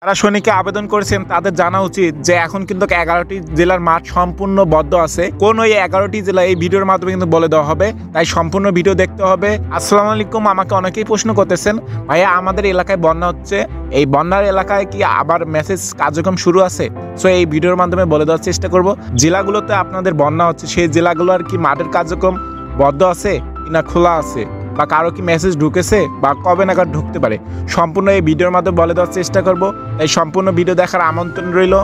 যারা সৈনিকে আবেদন করেছেন তাদের জানা উচিত যে এখন কিন্তু 11টি জেলার মাঠ সম্পূর্ণ বদ্ধ আছে। কোন ওই 11টি জেলা এই ভিডিওর মাধ্যমে কিন্তু বলে দেওয়া হবে, তাই সম্পূর্ণ ভিডিও দেখতে হবে। আসসালামু আলাইকুম, আমাকে অনেকেই প্রশ্ন করতেছেন ভাইয়া আমাদের এলাকায় বন্যা হচ্ছে, এই বন্যার এলাকায় কি আবার মেসেজ কার্যক্রম শুরু আছে? সো এই ভিডিওর মাধ্যমে বলে দেওয়ার চেষ্টা করব জেলাগুলোতে আপনাদের বন্যা হচ্ছে সেই জেলাগুলো আর কি মাঠের কার্যক্রম বদ্ধ আছে কিনা খোলা আছে, বা কারো কি মেসেজ ঢুকেছে বা কবে নাগাদ ঢুকতে পারে, সম্পূর্ণ এই ভিডিওর মাধ্যমে বলে দেওয়ার চেষ্টা করব। তাই সম্পূর্ণ ভিডিও দেখার আমন্ত্রণ রইল।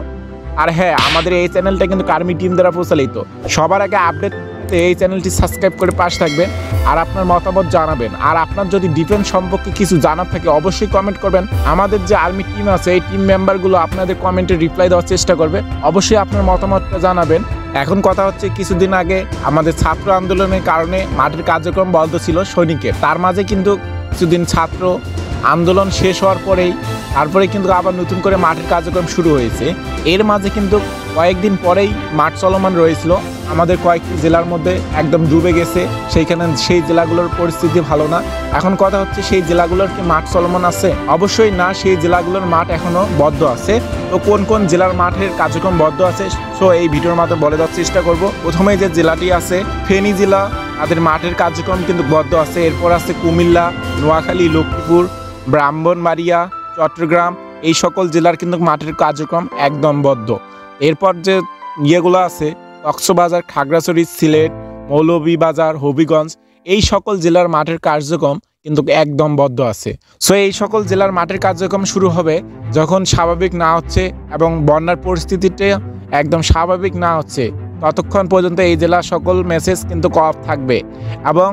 আর হ্যাঁ, আমাদের এই চ্যানেলটা কিন্তু আর্মি টিম দ্বারা প্রচালিত। সবার আগে আপডেট পেতে এই চ্যানেলটি সাবস্ক্রাইব করে পাশে থাকবেন আর আপনার মতামত জানাবেন। আর আপনার যদি ডিফেন্স সম্পর্কে কিছু জানার থাকে অবশ্যই কমেন্ট করবেন। আমাদের যে আর্মি টিম আছে এই টিম মেম্বারগুলো আপনাদের কমেন্টে রিপ্লাই দেওয়ার চেষ্টা করবে। অবশ্যই আপনার মতামতটা জানাবেন। এখন কথা হচ্ছে, কিছুদিন আগে আমাদের ছাত্র আন্দোলনের কারণে মাঠের কার্যক্রম বন্ধ ছিল সৈনিকের। তার মাঝে কিন্তু কিছুদিন ছাত্র আন্দোলন শেষ হওয়ার তারপরে কিন্তু আবার নতুন করে মাঠের কার্যক্রম শুরু হয়েছে। এর মাঝে কিন্তু কয়েকদিন পরেই মাঠ চলমান রয়েছিল। আমাদের কয়েকটি জেলার মধ্যে একদম ডুবে গেছে, সেই জেলাগুলোর পরিস্থিতি ভালো না। এখন কথা হচ্ছে, সেই জেলাগুলোর কি মাঠ চলমান আছে? অবশ্যই না, সেই জেলাগুলোর মাঠ এখনো বদ্ধ আছে। তো কোন কোন জেলার মাঠের কার্যক্রম বদ্ধ আছে সো এই ভিডিওর মাধ্যমে বলে দেওয়ার চেষ্টা করব। প্রথমে যে জেলাটি আছে ফেনী জেলা, তাদের মাঠের কার্যক্রম কিন্তু বদ্ধ আছে। এরপর আছে কুমিল্লা, নোয়াখালী, লক্ষ্মীপুর, ব্রাহ্মণবাড়িয়া, চট্টগ্রাম, এই সকল জেলার কিন্তু মাঠের কার্যক্রম একদম বদ্ধ। এরপর যে ইয়েগুলো আছে কক্সবাজার, খাগড়াছড়ি, সিলেট, মৌলভীবাজার, হবিগঞ্জ, এই সকল জেলার মাঠের কার্যক্রম কিন্তু একদম বদ্ধ আছে। সো এই সকল জেলার মাঠের কার্যক্রম শুরু হবে যখন স্বাভাবিক না হচ্ছে এবং বন্যার পরিস্থিতিটা একদম স্বাভাবিক না হচ্ছে, ততক্ষণ পর্যন্ত এই জেলার সকল মেসেজ কিন্তু অফ থাকবে। এবং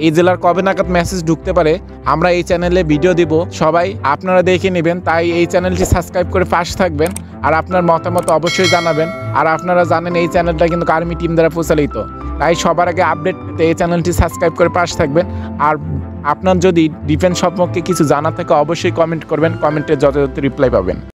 এই জেলার কবে নাগাদ মেসেজ ঢুকতে পারে আমরা এই চ্যানেলে ভিডিও দিব, সবাই আপনারা দেখে নেবেন। তাই এই চ্যানেলটি সাবস্ক্রাইব করে পাশে থাকবেন আর আপনার মতামত অবশ্যই জানাবেন। আর আপনারা জানেন এই চ্যানেলটা কিন্তু আর্মি টিম দ্বারা প্রচালিত, তাই সবার আগে আপডেট পেতে এই চ্যানেলটি সাবস্ক্রাইব করে পাশে থাকবেন। আর আপনার যদি ডিফেন্স সম্পর্কে কিছু জানা থাকে অবশ্যই কমেন্ট করবেন, কমেন্টে যথাযথ রিপ্লাই পাবেন।